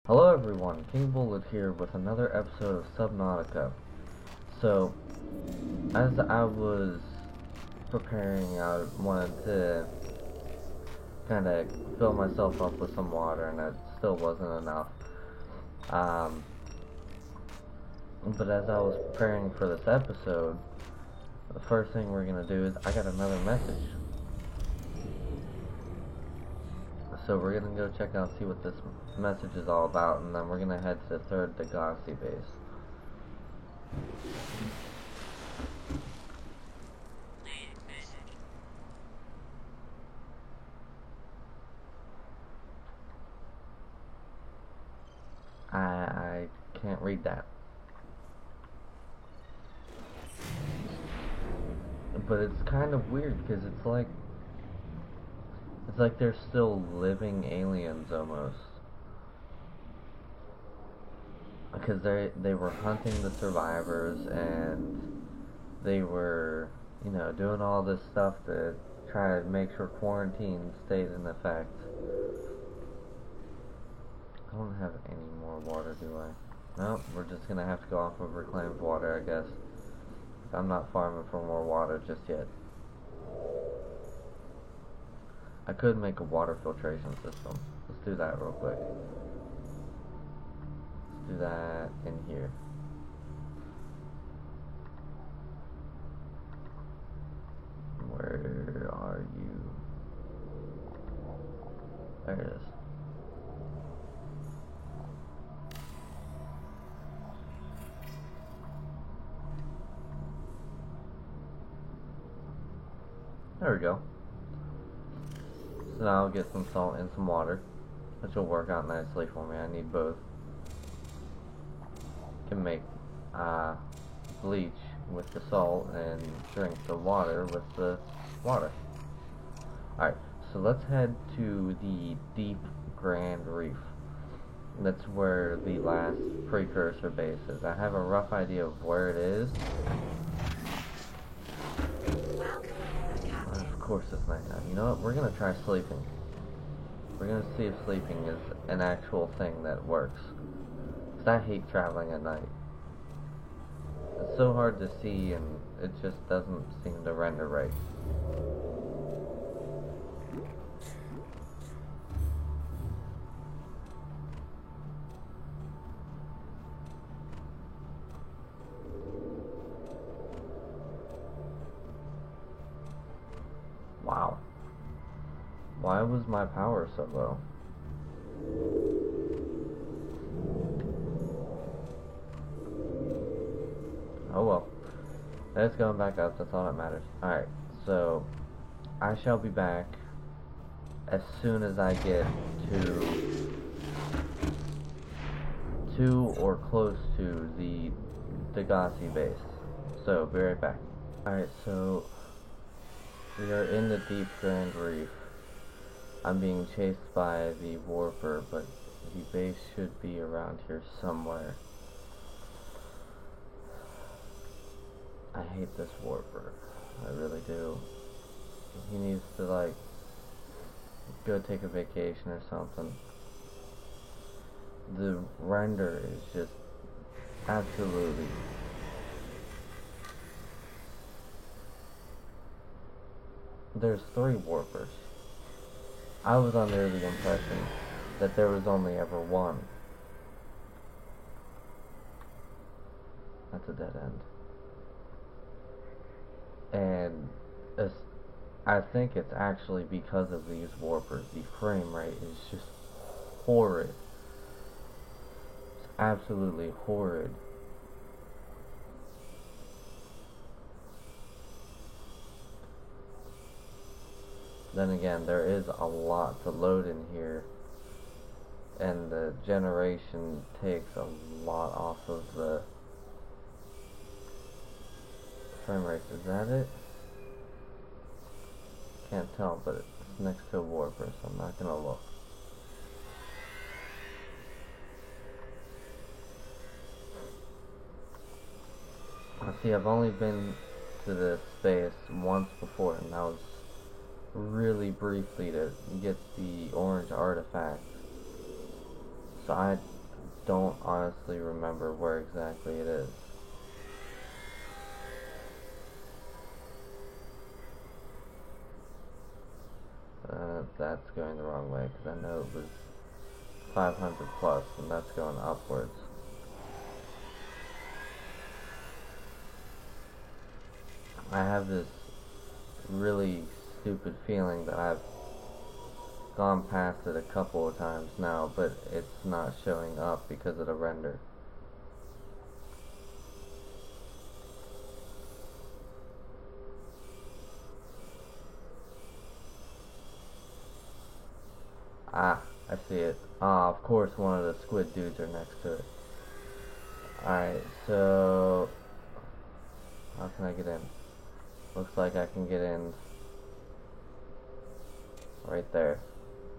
Hello everyone, King Bullet here with another episode of Subnautica. So, as I was preparing, I wanted to kind of fill myself up with some water, and it still wasn't enough. Um, but as I was preparing for this episode, the first thing we're going to do is I got another message. So we're going to go check out, see what this message is all about, and then we're going to head to the third Degasi base. I can't read that. But it's kind of weird because it's like they're still living aliens almost. Because they were hunting the survivors, and they were, doing all this stuff to try to make sure quarantine stayed in effect. I don't have any more water, do I? Nope, we're just gonna have to go off of reclaimed water, I guess. I'm not farming for more water just yet. I could make a water filtration system. Let's do that real quick. Let's do that in here. Where are you? There it is. There we go. So now I'll get some salt and some water, which will work out nicely for me. I need both. Can make bleach with the salt and drink the water with the water. Alright, so let's head to the Deep Grand Reef. That's where the last precursor base is. I have a rough idea of where it is. Of course it's nighttime. You know what? We're gonna try sleeping. We're gonna see if sleeping is an actual thing that works. Because I hate traveling at night. It's so hard to see, and it just doesn't seem to render right. Wow. Why was my power so low? Oh well. It's going back up, that's all that matters. Alright, so I shall be back as soon as I get to or close to the Degasi base. So, be right back. Alright, so we are in the Deep Grand Reef. I'm being chased by the Warper, but the base should be around here somewhere. I hate this Warper. I really do. He needs to, like, go take a vacation or something. The render is just absolutely... There's 3 Warpers. I was under the impression that there was only ever one. That's a dead end. And I think it's actually because of these Warpers. The frame rate is just horrid. It's absolutely horrid. Then again, there is a lot to load in here, and the generation takes a lot off of the frame rate. Is that it? Can't tell, but it's next to a Warper, so I'm not gonna look. See, I've only been to this space once before, and that was really briefly to get the orange artifact. So I don't honestly remember where exactly it is. That's going the wrong way, because I know it was 500 plus, and that's going upwards. I have this really stupid feeling that I've gone past it a couple of times now, but it's not showing up because of the render. Ah, I see it. Ah, of course one of the squid dudes are next to it. Alright, so how can I get in? Looks like I can get in right there.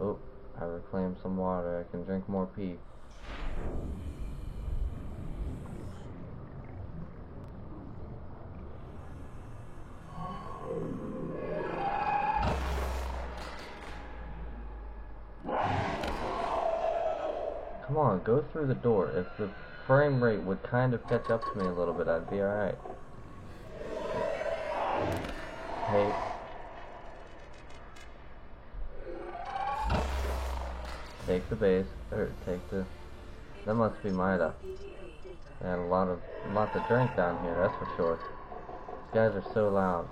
Oh, I reclaimed some water. I can drink more pee. Come on, go through the door. If the frame rate would kind of catch up to me a little bit, I'd be alright. Hey. Take the base, or take the... That must be Mida. They had a lot to drink down here, that's for sure. These guys are so loud.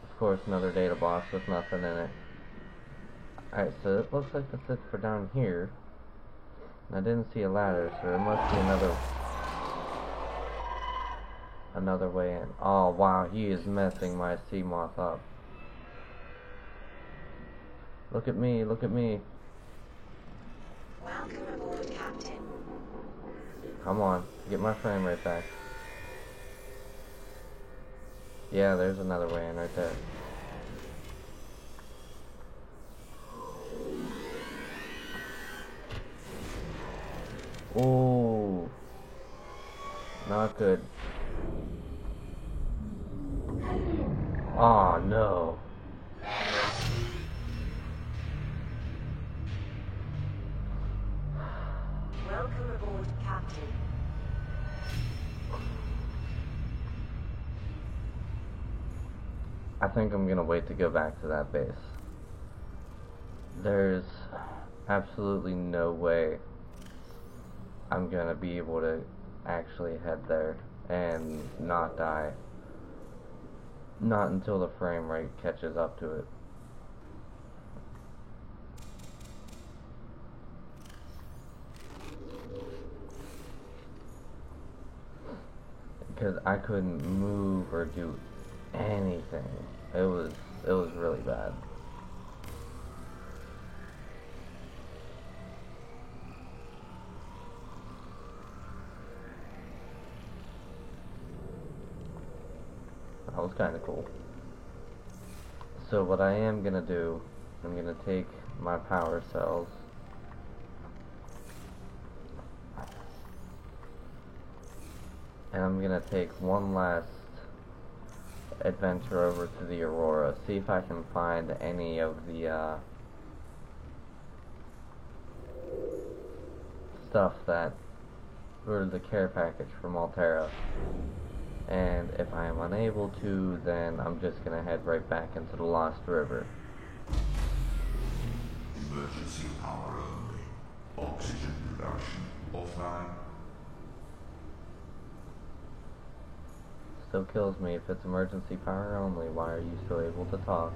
Of course, another data box with nothing in it. Alright, so it looks like that's it for down here. I didn't see a ladder, so there must be another way in. Oh wow, he is messing my sea moth up. Look at me, look at me. Welcome aboard, Captain. Come on, get my frame rate back. Yeah, there's another way in right there. Ooh, not good. Oh no. Welcome aboard, Captain. I think I'm gonna wait to go back to that base. There's absolutely no way I'm gonna be able to actually head there and not die. Not until the frame rate catches up to it. Because I couldn't move or do anything. It was really bad. That was kind of cool. So what I am gonna do, I'm gonna take my power cells and I'm gonna take one last adventure over to the Aurora, see if I can find any of the stuff that, or the care package from Alterra. And if I am unable to, then I'm just gonna head right back into the Lost River. Emergency power only. Oxygen production offline. Still kills me if it's emergency power only. Why are you still able to talk?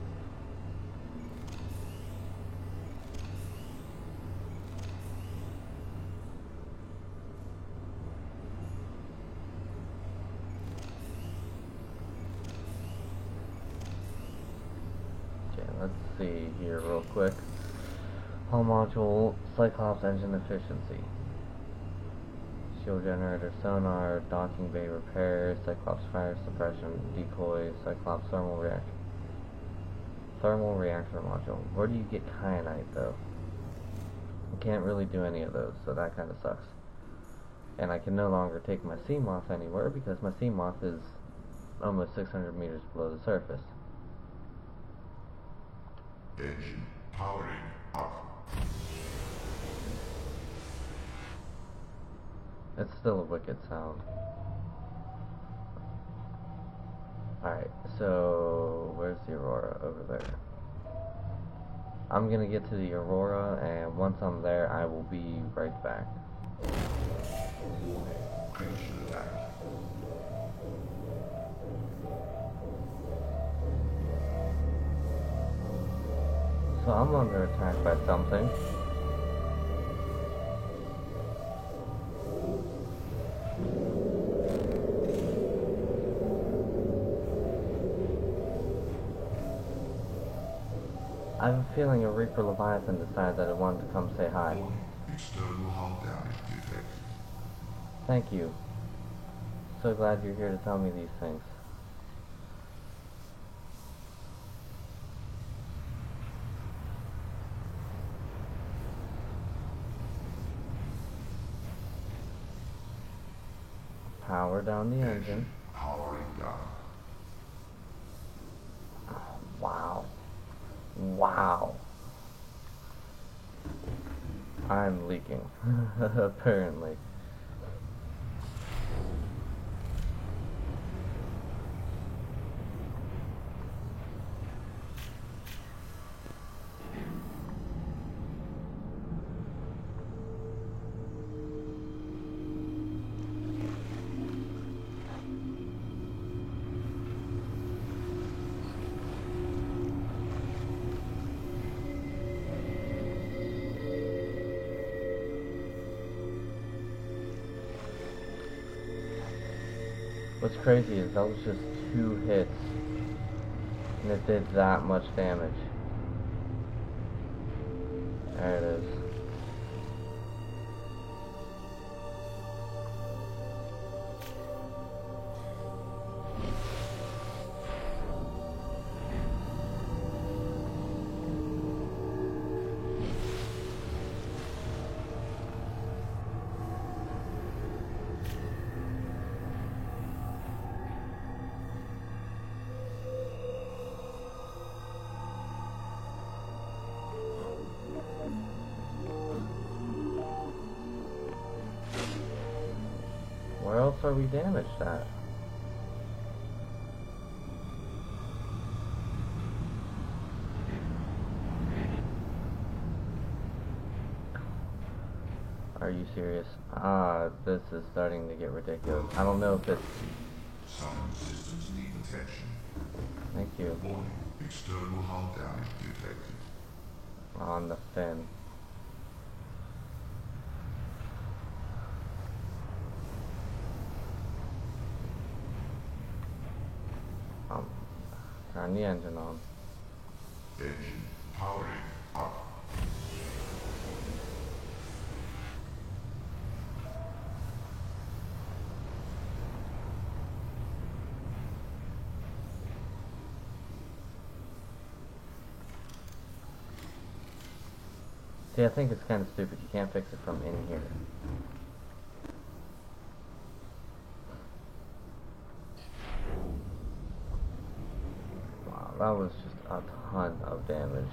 Okay, let's see here real quick. Hull module, Cyclops engine efficiency. Shield generator, sonar, docking bay repair, Cyclops fire suppression, decoy, Cyclops thermal reactor. Thermal reactor module. Where do you get kyanite though? I can't really do any of those, so that kind of sucks. And I can no longer take my sea moth anywhere because my sea moth is almost 600 meters below the surface. Engine powering up. It's still a wicked sound. Alright, so where's the Aurora? Over there. I'm gonna get to the Aurora, and once I'm there, I will be right back. Warning, creature attack. So I'm under attack by something. I have a feeling a Reaper Leviathan decided that it wanted to come say hi. Warning, external hull damage detected. Thank you. So glad you're here to tell me these things. Power down the engine. Powering down. Wow. Wow. I'm leaking. Apparently. What's crazy is that was just 2 hits, and it did that much damage. There it is. Where else are we damaged at? Are you serious? This is starting to get ridiculous. I don't know if it's... Some systems need attention. Thank you. Warning, external hull damage detected. On the fin. Turn the engine on. Engine powering up. See, I think it's kind of stupid. You can't fix it from in here. Wow, that was just a ton of damage.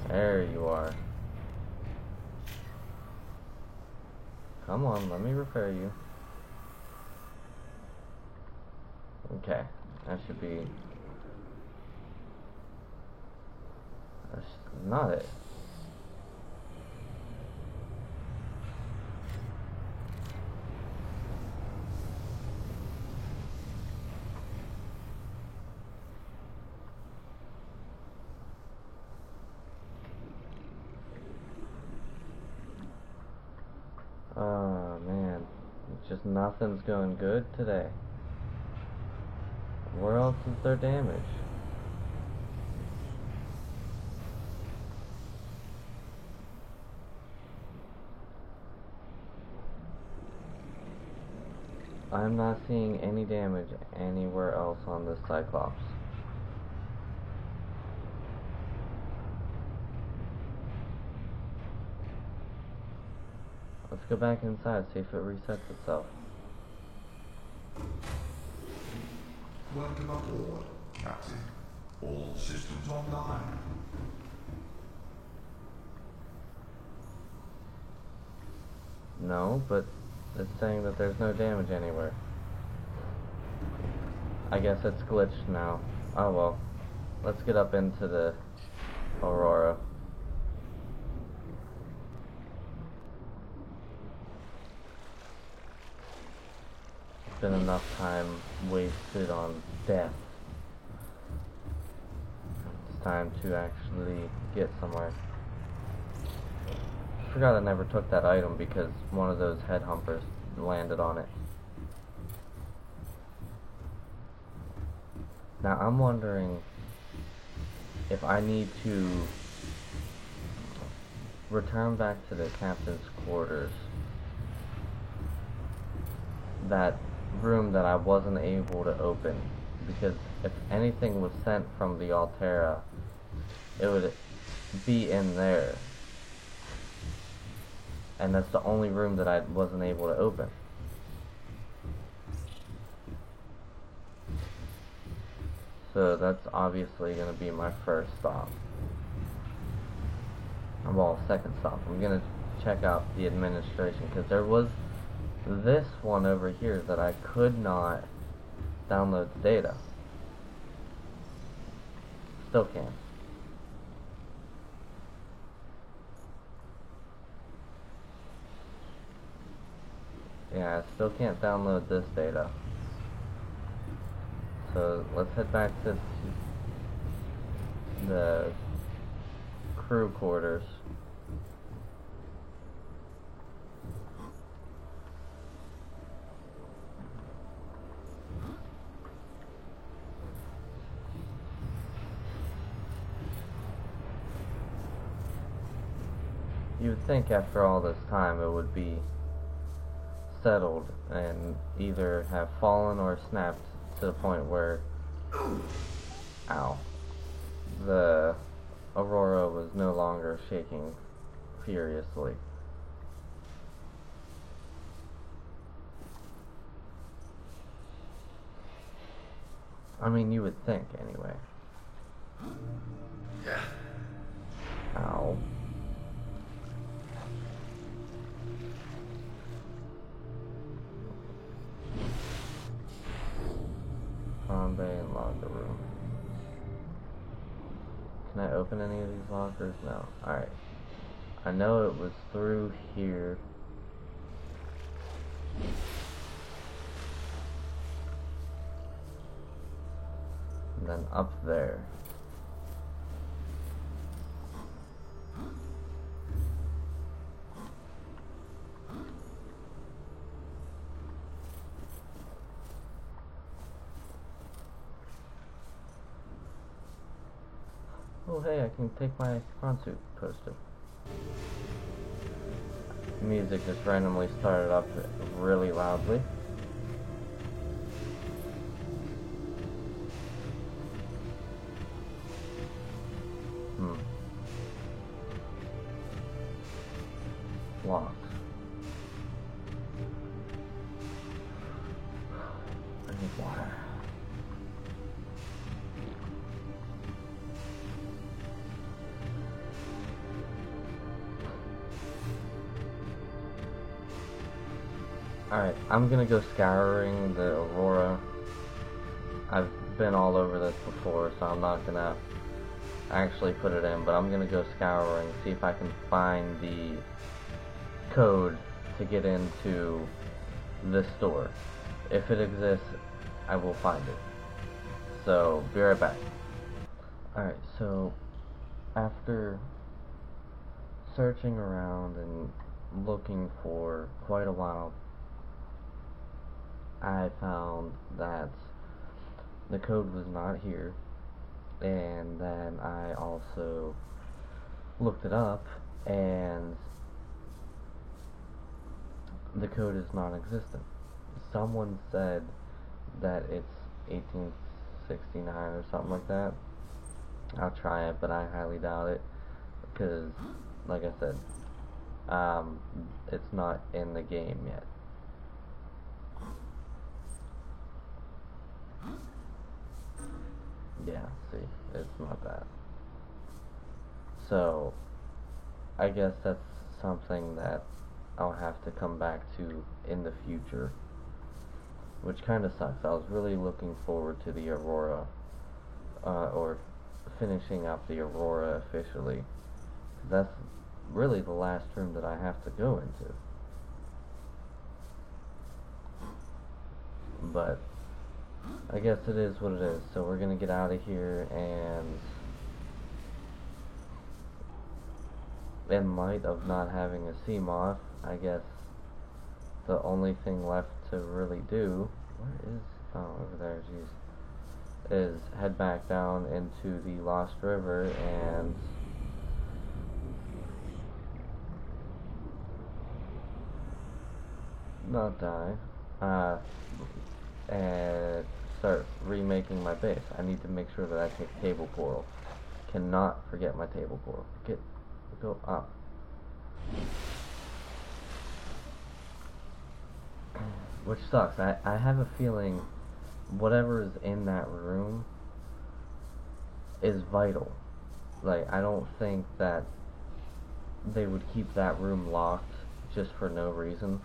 There you are. Come on, let me repair you. Okay, that should be... That's not it. Oh man, it's just nothing's going good today. Where else is there damage? I'm not seeing any damage anywhere else on this Cyclops. Let's go back inside, see if it resets itself. Welcome aboard, Captain. All systems online. No, but it's saying that there's no damage anywhere. I guess it's glitched now. Oh well. Let's get up into the Aurora. It's been enough time wasted on death. It's time to actually get somewhere. Forgot I never took that item because one of those head humpers landed on it. Now I'm wondering if I need to return back to the captain's quarters, that room that I wasn't able to open, because if anything was sent from the Altera, it would be in there. And that's the only room that I wasn't able to open. So that's obviously going to be my first stop. Well, second stop. I'm going to check out the administration, because there was this one over here that I could not download the data. Still can't. Yeah, I still can't download this data. So let's head back to the crew quarters. You would think after all this time it would be settled and either have fallen or snapped to the point where, ow, the Aurora was no longer shaking furiously. I mean, you would think anyway. Ow. Comm bay and locker room. Can I open any of these lockers? No. Alright. I know it was through here. And then up there. Oh hey, I can take my spawn suit poster. Music just randomly started up really loudly. Locked. I need water. Alright, I'm gonna go scouring the Aurora. I've been all over this before, so I'm not gonna actually put it in, but I'm gonna go scouring, see if I can find the code to get into this store. If it exists, I will find it. So, be right back. Alright, so after searching around and looking for quite a while, I found that the code was not here, and then I also looked it up, and the code is non-existent. Someone said that it's 1869 or something like that. I'll try it, but I highly doubt it, because, like I said, it's not in the game yet. Yeah, see, it's not that. So, I guess that's something that I'll have to come back to in the future, which kind of sucks. I was really looking forward to the Aurora, or finishing up the Aurora officially. That's really the last room that I have to go into. But I guess it is what it is. So we're gonna get out of here, and in light of not having a Seamoth, I guess the only thing left to really do, where is, oh, over there, jeez, is head back down into the Lost River and not die, and start remaking my base. I need to make sure that I take table coral. Cannot forget my table coral. Go up. Which sucks. I have a feeling whatever is in that room is vital. Like, I don't think that they would keep that room locked just for no reason.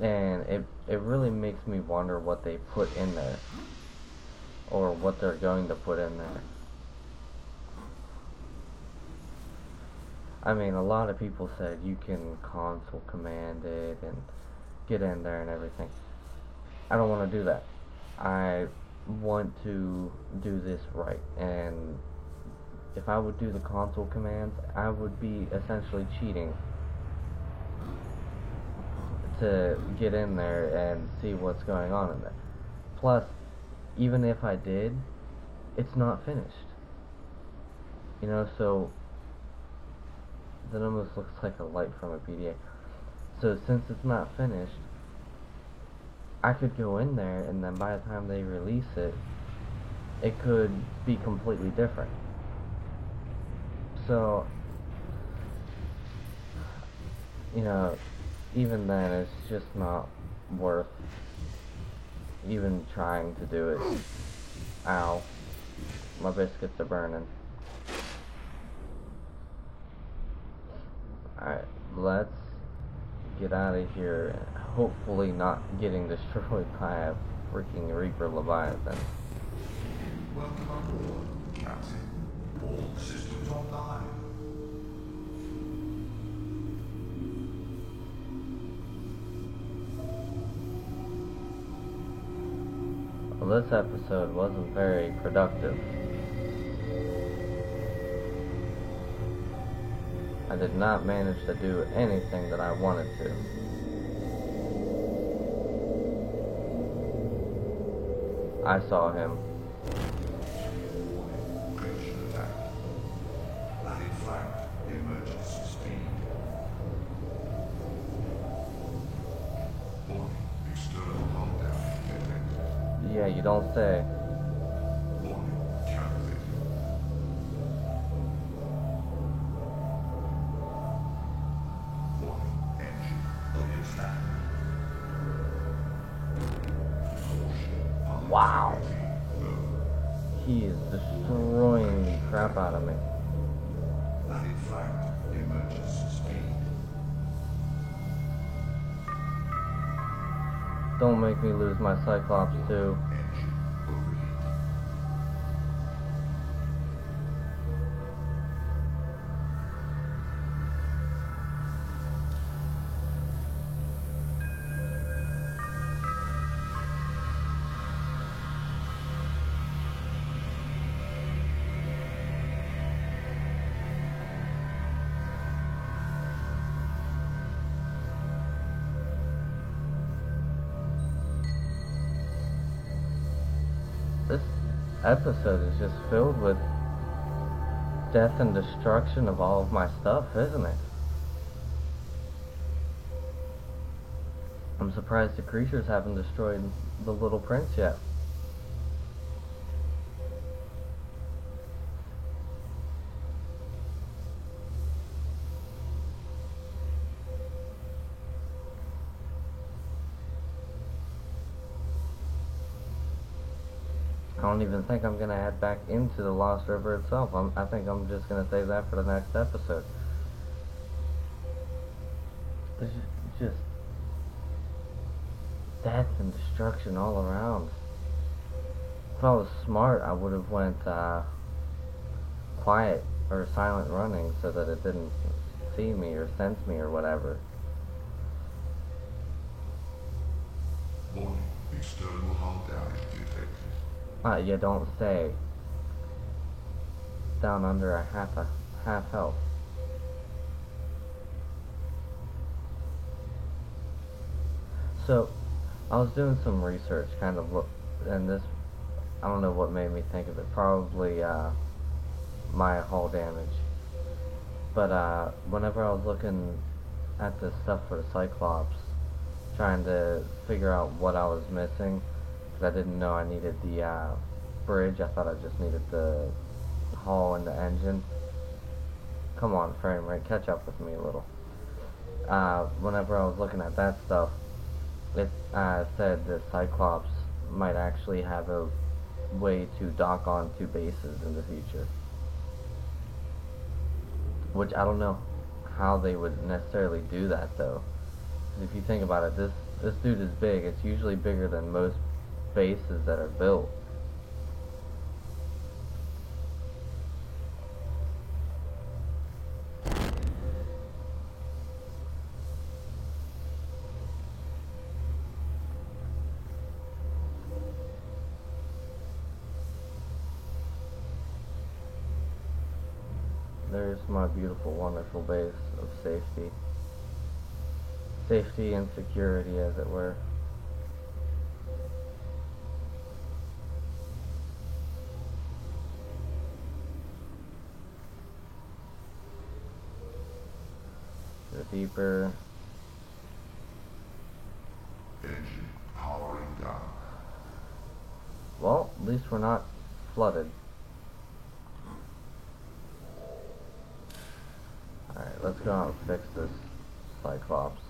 And it really makes me wonder what they put in there, or what they're going to put in there. I mean, a lot of people said you can console command it and get in there and everything. I don't want to do that. I want to do this right, and if I would do the console commands, I would be essentially cheating to get in there and see what's going on in there. Plus, even if I did, it's not finished. You know, so that almost looks like a light from a PDA. So since it's not finished, I could go in there, and then by the time they release it, it could be completely different. So, you know, even then, it's just not worth even trying to do it. Ow. My biscuits are burning. Alright, let's get out of here, hopefully not getting destroyed by a freaking Reaper Leviathan. Welcome aboard, Captain. All systems online. Well, this episode wasn't very productive. I did not manage to do anything that I wanted to. I saw him. Creation attack. Planet flag. Emergency speed. Warning. External lockdown detected. Yeah, you don't say. Warning. Counterfeit. Warning. Engine. Attack. Wow. He is destroying the crap out of me. Planet flag. Emergency speed. Don't make me lose my Cyclops too. Engine overheat. This episode is just filled with death and destruction of all of my stuff, isn't it? I'm surprised the creatures haven't destroyed the little prince yet. I don't even think I'm gonna head back into the Lost River itself. I think I'm just gonna save that for the next episode. There's just death and destruction all around. If I was smart, I would have went quiet or silent running so that it didn't see me or sense me or whatever. Warning, external hull damage detected. You don't say. Down under a half health. So, I was doing some research, kind of and this, I don't know what made me think of it. Probably my hull damage. But whenever I was looking at this stuff for the Cyclops, trying to figure out what I was missing, because I didn't know I needed the bridge. I thought I just needed the hull and the engine. Come on, frame rate, catch up with me a little. Whenever I was looking at that stuff, it said the Cyclops might actually have a way to dock on two bases in the future. Which I don't know how they would necessarily do that though. If you think about it, this dude is big. It's usually bigger than most bases that are built. There's my beautiful, wonderful base of safety. Safety and security, as it were. Go deeper. Engine powering down. Well, at least we're not flooded. Alright, let's go out and fix this Cyclops.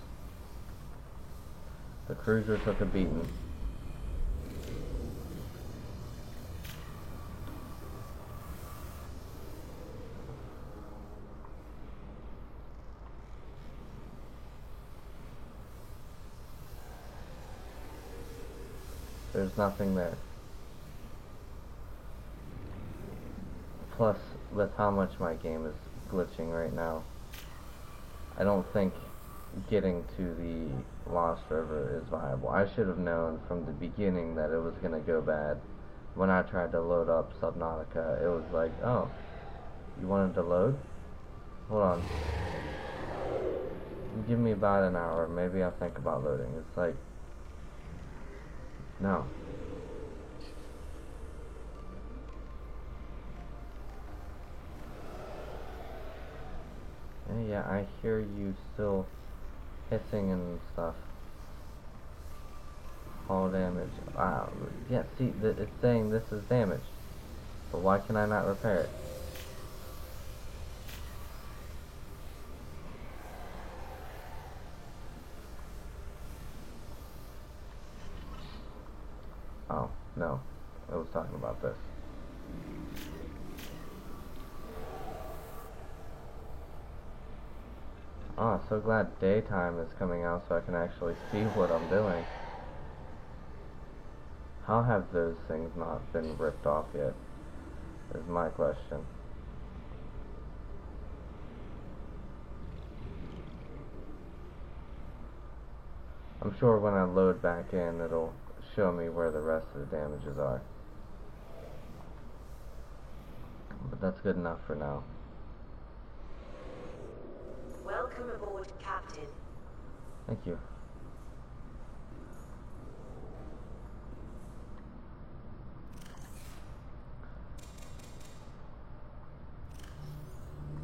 The cruiser took a beating. There's nothing there. Plus, with how much my game is glitching right now, I don't think getting to the Lost River is viable. I should have known from the beginning that it was going to go bad. When I tried to load up Subnautica, it was like, oh, you wanted to load? Hold on. Give me about an hour, maybe I'll think about loading. It's like, no. Yeah, I hear you still hissing and stuff. Hull damage. Wow. Yeah, see, it's saying this is damaged. But why can I not repair it? Oh, no. I was talking about this. Oh, so glad daytime is coming out so I can actually see what I'm doing. How have those things not been ripped off yet? Is my question. I'm sure when I load back in, it'll show me where the rest of the damages are. But that's good enough for now. Welcome aboard, Captain. Thank you.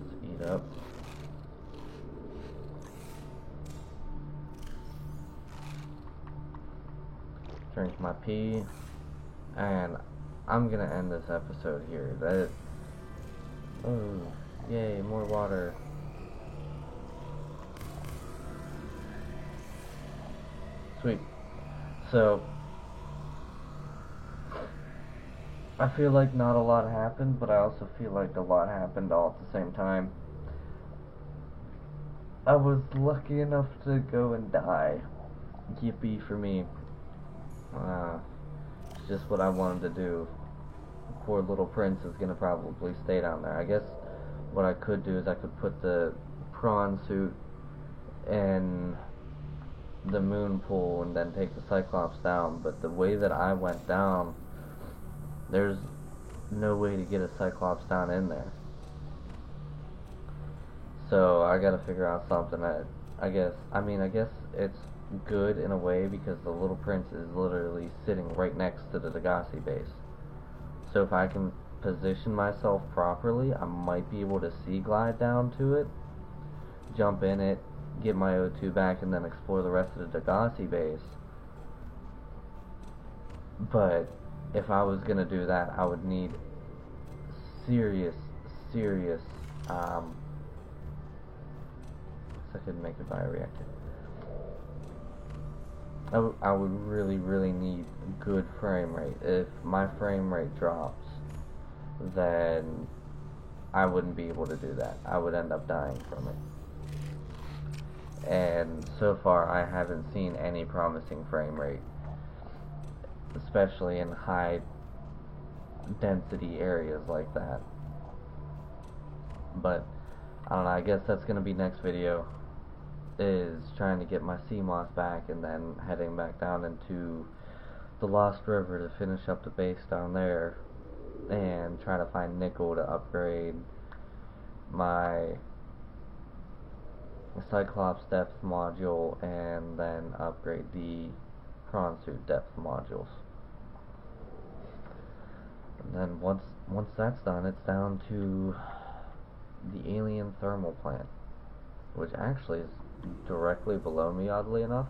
Let's eat up. Drink my pee. And I'm gonna end this episode here. Oh, yay, more water. Sweet. So, I feel like not a lot happened, but I also feel like a lot happened all at the same time. I was lucky enough to go and die. Yippee for me. It's just what I wanted to do. Poor little prince is gonna probably stay down there. I guess what I could do is I could put the prawn suit in the moon pool and then take the Cyclops down, but the way that I went down, there's no way to get a Cyclops down in there. So I gotta figure out something that I guess it's good in a way because the little prince is literally sitting right next to the Degasi base. So if I can position myself properly, I might be able to sea glide down to it, jump in it, get my O2 back, and then explore the rest of the Degasi base. But if I was gonna do that, I would need serious I could make a bioreactor. I would really need good frame rate. If my frame rate drops, then I wouldn't be able to do that. I would end up dying from it. And so far I haven't seen any promising frame rate, especially in high density areas like that. But I don't know, I guess that's gonna be next video, is trying to get my CMOS back and then heading back down into the Lost River to finish up the base down there and try to find nickel to upgrade my Cyclops depth module and then upgrade the prawn suit depth modules. And then once that's done, it's down to the alien thermal plant, which actually is directly below me, oddly enough.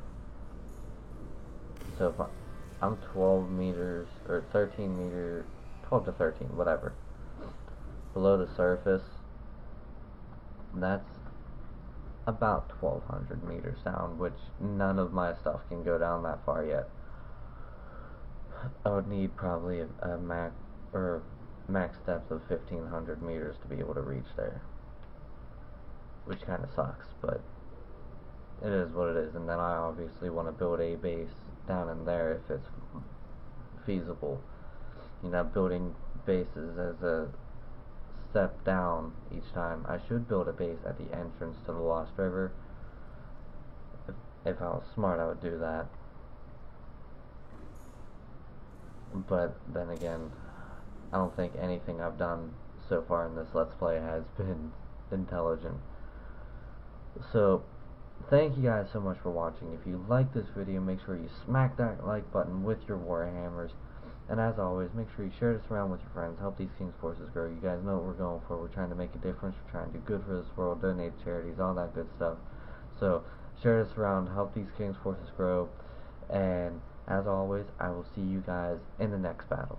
So if I'm 12 meters or 13 meters, 12 to 13, whatever, below the surface, that's about 1,200 meters down, which none of my stuff can go down that far yet. I would need probably a max depth of 1,500 meters to be able to reach there, which kind of sucks, but it is what it is. And then I obviously want to build a base down in there if it's feasible. You know, building bases as a step down each time. I should build a base at the entrance to the Lost River. If I was smart, I would do that. But then again, I don't think anything I've done so far in this Let's Play has been intelligent. So, thank you guys so much for watching. If you like this video, make sure you smack that like button with your Warhammers. And as always, make sure you share this around with your friends. Help these King's Forces grow. You guys know what we're going for. We're trying to make a difference. We're trying to do good for this world, donate to charities, all that good stuff. So, share this around. Help these King's Forces grow. And as always, I will see you guys in the next battle.